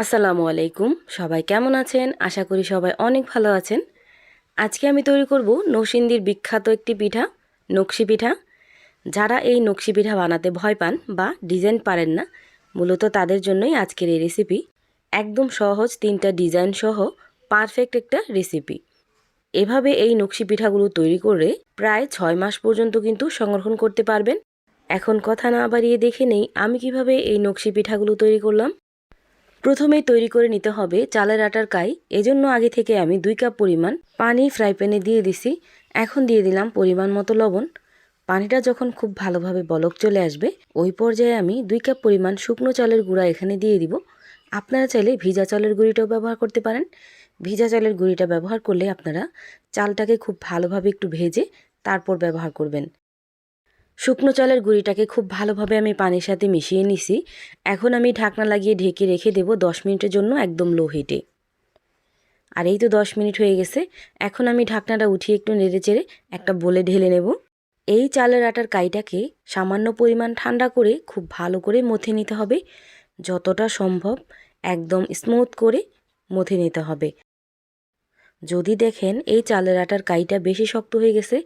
আসসালামু আলাইকুম। সবাই কেমন আছেন? আশা করি সবাই অনেক ভালো আছেন। আজকে আমি তৈরি করব নরসিংদীর বিখ্যাত একটি পিঠা, নকশি পিঠা। যারা এই নকশি পিঠা বানাতে ভয় পান বা ডিজাইন পারেন না, মূলত তাদের জন্যই আজকের এই রেসিপি। একদম সহজ ৩টা ডিজাইন সহ পারফেক্ট একটা রেসিপি। এভাবে এই নকশি পিঠাগুলো তৈরি করে প্রায় ৬ মাস পর্যন্ত কিন্তু সংরক্ষণ করতে পারবেন। এখন কথা না বাড়িয়ে দেখে নেই আমি কিভাবে এই নকশি পিঠাগুলো তৈরি করলাম। প্রথমেই তৈরি করে নিতে হবে চালের আটার কাই। এজন্য আগে থেকে আমি ২ কাপ পরিমাণ পানি ফ্রাই প্যানে দিয়ে দিছি। এখন দিয়ে দিলাম পরিমাণ মতো লবণ। পানিটা যখন খুব ভালোভাবে বলক চলে আসবে, ওই পর্যায়ে আমি ২ কাপ পরিমাণ শুকনো চালের গুঁড়া এখানে দিয়ে দিব। আপনারা চাইলে ভিজা চালের গুঁড়িটাও ব্যবহার করতে পারেন। ভিজা চালের গুঁড়িটা ব্যবহার করলে আপনারা চালটাকে খুব ভালোভাবে একটু ভেজে তারপর ব্যবহার করবেন। শুকনো চালের গুঁড়িটাকে খুব ভালোভাবে আমি পানির সাথে মিশিয়ে নিছি। এখন আমি ঢাকনা লাগিয়ে ঢেকে রেখে দেব ১০ মিনিটের জন্য একদম লো হিটে। আর এই তো ১০ মিনিট হয়ে গেছে। এখন আমি ঢাকনাটা উঠিয়ে একটু নেড়েচেড়ে একটা বোলে ঢেলে নেব। এই চালের আটার কাইটাকে সামান্য পরিমাণ ঠান্ডা করে খুব ভালো করে মথে নিতে হবে। যতটা সম্ভব একদম স্মুথ করে মথে নিতে হবে। যদি দেখেন এই চালের আটার কাইটা বেশি শক্ত হয়ে গেছে,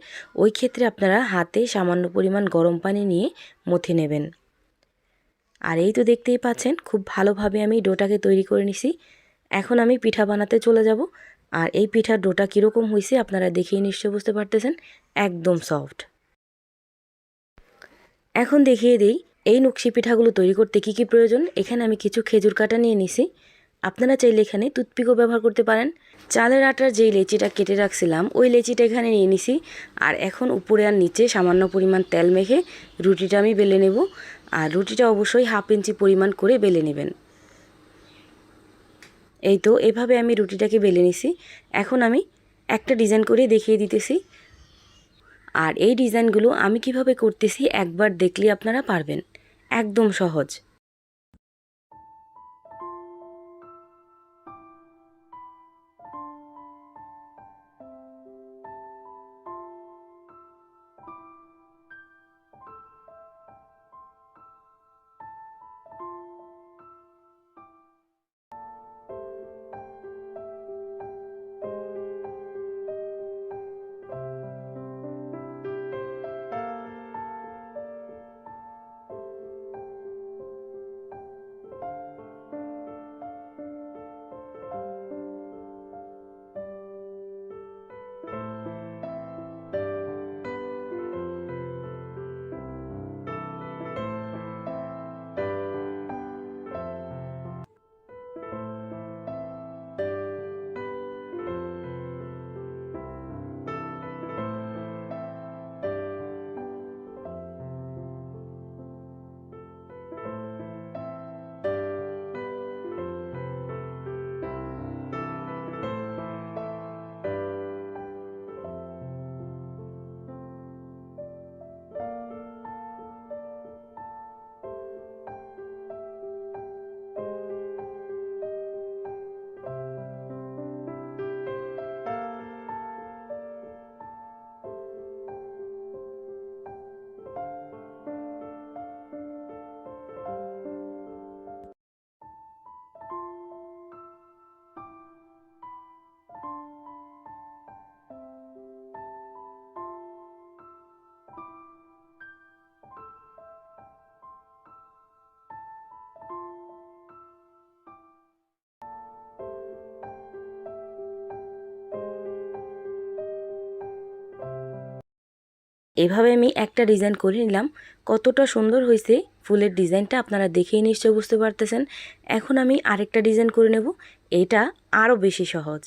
ওই ক্ষেত্রে আপনারা হাতে সামান্য পরিমাণ গরম পানি নিয়ে মথে নেবেন। আর এই তো দেখতেই পাচ্ছেন খুব ভালোভাবে আমি ডোটাকে তৈরি করে নিছি। এখন আমি পিঠা বানাতে চলে যাব। আর এই পিঠার ডোটা কীরকম হয়েছে আপনারা দেখেই নিশ্চয় বুঝতে পারতেছেন, একদম সফট। এখন দেখিয়ে দিই এই নকশি পিঠাগুলো তৈরি করতে কি কি প্রয়োজন। এখানে আমি কিছু খেজুর কাটা নিয়ে নিছি। আপনারা চাইলে এখানে টুথপিকও ব্যবহার করতে পারেন। চালের আটার যেই লেচিটা কেটে রাখছিলাম ওই লেচিটা এখানে নিয়ে নিছি। আর এখন উপরে আর নিচে সামান্য পরিমাণ তেল মেখে রুটিটা আমি বেলে নেব। আর রুটিটা অবশ্যই 1/2 ইঞ্চি পরিমাণ করে বেলে নেবেন। এই তো এভাবে আমি রুটিটাকে বেলে নিছি। এখন আমি একটা ডিজাইন করে দেখিয়ে দিতেছি। আর এই ডিজাইনগুলো আমি কিভাবে করতেছি একবার দেখলে আপনারা পারবেন। একদম সহজ। এভাবে আমি একটা ডিজাইন করে নিলাম। কতটা সুন্দর হয়েছে ফুলের ডিজাইনটা আপনারা দেখেই নিশ্চয়ই বুঝতে পারতেছেন। এখন আমি আরেকটা ডিজাইন করে নেব। এটা আরও বেশি সহজ।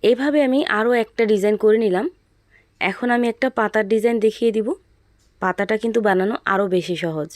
এইভাবে আমি আরও একটা ডিজাইন করে নিলাম। এখন আমি একটা পাতার ডিজাইন দেখিয়ে দিব। পাতাটা কিন্তু বানানো আরও বেশি সহজ।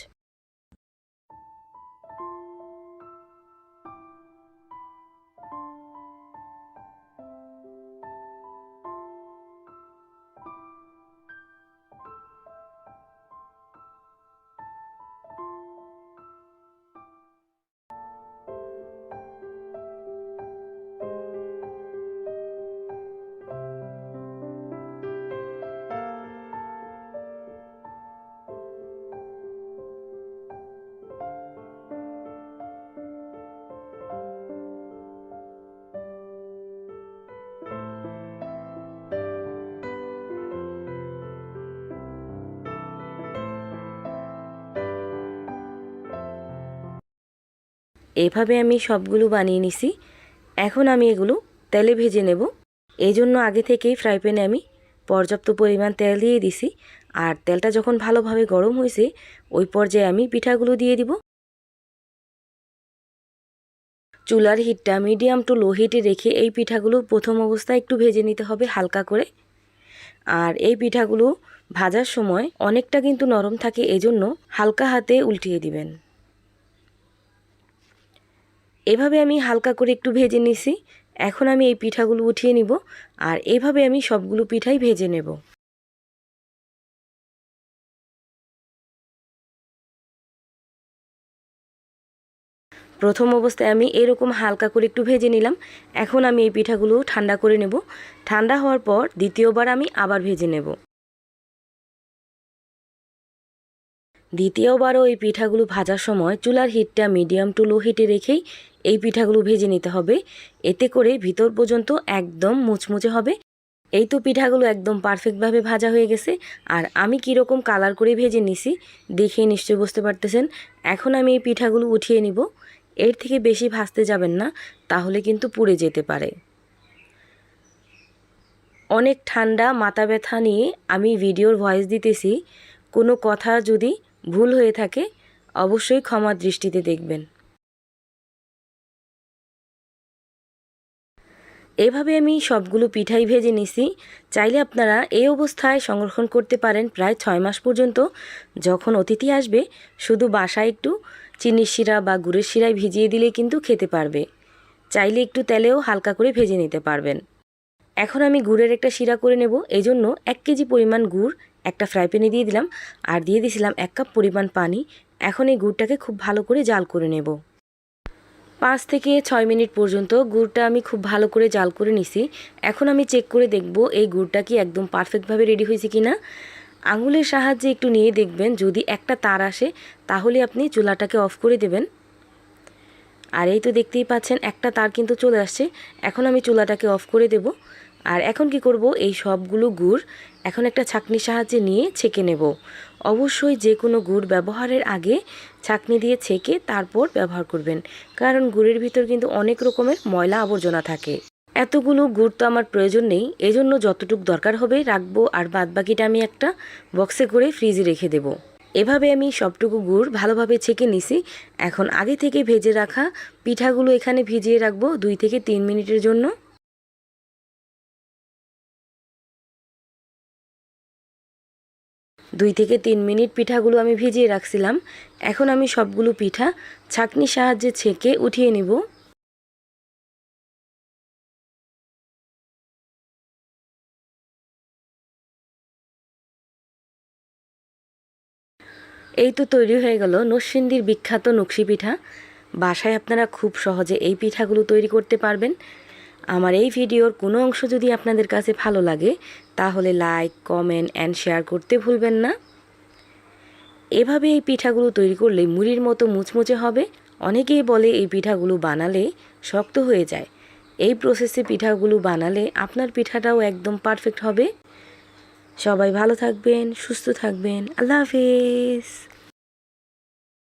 এভাবে আমি সবগুলো বানিয়ে নিছি। এখন আমি এগুলো তেলে ভেজে নেব। এই জন্য আগে থেকেই ফ্রাই প্যানে আমি পর্যাপ্ত পরিমাণ তেল দিয়ে দিছি। আর তেলটা যখন ভালোভাবে গরম হয়েছে ওই পর্যায়ে আমি পিঠাগুলো দিয়ে দিব। চুলার হিটটা মিডিয়াম টু লো হিটে রেখে এই পিঠাগুলো প্রথম অবস্থায় একটু ভেজে নিতে হবে হালকা করে। আর এই পিঠাগুলো ভাজার সময় অনেকটা কিন্তু নরম থাকে, এজন্য হালকা হাতে উল্টিয়ে দিবেন। এভাবে আমি হালকা করে একটু ভেজে নিছি। এখন আমি এই পিঠাগুলো উঠিয়ে নিব। আর এভাবে আমি সবগুলো পিঠাই ভেজে নেব। প্রথম অবস্থায় আমি এরকম হালকা করে একটু ভেজে নিলাম। এখন আমি এই পিঠাগুলো ঠান্ডা করে নেব। ঠান্ডা হওয়ার পর দ্বিতীয়বার আমি আবার ভেজে নেব। দ্বিতীয়বারও এই পিঠাগুলো ভাজার সময় চুলার হিটটা মিডিয়াম টু লো হিটে রেখেই এই পিঠাগুলো ভেজে নিতে হবে। এতে করে ভিতর পর্যন্ত একদম মুচমুচে হবে। এই তো পিঠাগুলো একদম পারফেক্টভাবে ভাজা হয়ে গেছে। আর আমি কীরকম কালার করে ভেজে নিছি দেখে নিশ্চয়ই বুঝতে পারতেছেন। এখন আমি এই পিঠাগুলো উঠিয়ে নিব। এর থেকে বেশি ভাজতে যাবেন না, তাহলে কিন্তু পুড়ে যেতে পারে। অনেক ঠান্ডা মাথা ব্যথা নিয়ে আমি ভিডিওর ভয়েস দিতেছি। কোনো কথা যদি ভুল হয়ে থাকে অবশ্যই ক্ষমার দৃষ্টিতে দেখবেন। এভাবে আমি সবগুলো পিঠাই ভেজে নিছি। চাইলে আপনারা এই অবস্থায় সংরক্ষণ করতে পারেন প্রায় 6 মাস পর্যন্ত। যখন অতিথি আসবে শুধু বাসায় একটু চিনির শিরা বা গুড়ের শিরায় ভিজিয়ে দিলে কিন্তু খেতে পারবে। চাইলে একটু তেলেও হালকা করে ভেজে নিতে পারবেন। এখন আমি গুড়ের একটা শিরা করে নেব। এই জন্য 1 কেজি পরিমাণ গুড় একটা ফ্রাই প্যানে দিয়ে দিলাম। আর দিয়ে দিয়েছিলাম 1 কাপ পরিমাণ পানি। এখন এই গুড়টাকে খুব ভালো করে জাল করে নেব। 5 থেকে 6 মিনিট পর্যন্ত গুড়টা আমি খুব ভালো করে জাল করে নিছি। এখন আমি চেক করে দেখব এই গুড়টা কি একদম পারফেক্টভাবে রেডি হয়েছে কিনা। আঙুলের সাহায্যে একটু নিয়ে দেখবেন, যদি একটা তার আসে তাহলে আপনি চুলাটাকে অফ করে দেবেন। আর এই তো দেখতেই পাচ্ছেন একটা তার কিন্তু চলে আসছে। এখন আমি চুলাটাকে অফ করে দেব। আর এখন কি করব, এই সবগুলো গুড় এখন একটা ছাঁকনির সাহায্যে নিয়ে ছেঁকে নেব। অবশ্যই যে কোনো গুড় ব্যবহারের আগে ছাঁকনি দিয়ে ছেঁকে তারপর ব্যবহার করবেন, কারণ গুড়ের ভিতর কিন্তু অনেক রকমের ময়লা আবর্জনা থাকে। এতগুলো গুড় তো আমার প্রয়োজন নেই, এজন্য যতটুকু দরকার হবে রাখবো, আর বাদ বাকিটা আমি একটা বক্সে করে ফ্রিজে রেখে দেব। এভাবে আমি সবটুকু গুড় ভালোভাবে ছেঁকে নিছি। এখন আগে থেকে ভেজে রাখা পিঠাগুলো এখানে ভিজিয়ে রাখবো 2 থেকে 3 মিনিটের জন্য। 2 থেকে 3 মিনিট পিঠাগুলো আমি ভিজিয়ে রাখছিলাম। এখন আমি সবগুলো পিঠা ছাঁকনির সাহায্যে ছেঁকে উঠিয়ে নিব। এই তো তৈরি হয়ে গেল নরসিংদীর বিখ্যাত নকশি পিঠা। বাসায় আপনারা খুব সহজে এই পিঠাগুলো তৈরি করতে পারবেন। আমার এই ভিডিওর কোনো অংশ যদি আপনাদের কাছে ভালো লাগে তাহলে লাইক, কমেন্ট অ্যান্ড শেয়ার করতে ভুলবেন না। এভাবে এই পিঠাগুলো তৈরি করলে মুড়ির মতো মুচমুচে হবে। অনেকেই বলে এই পিঠাগুলো বানালে শক্ত হয়ে যায়। এই প্রসেসে পিঠাগুলো বানালে আপনার পিঠাটাও একদম পারফেক্ট হবে। সবাই ভালো থাকবেন, সুস্থ থাকবেন। আল্লাহ হাফেজ।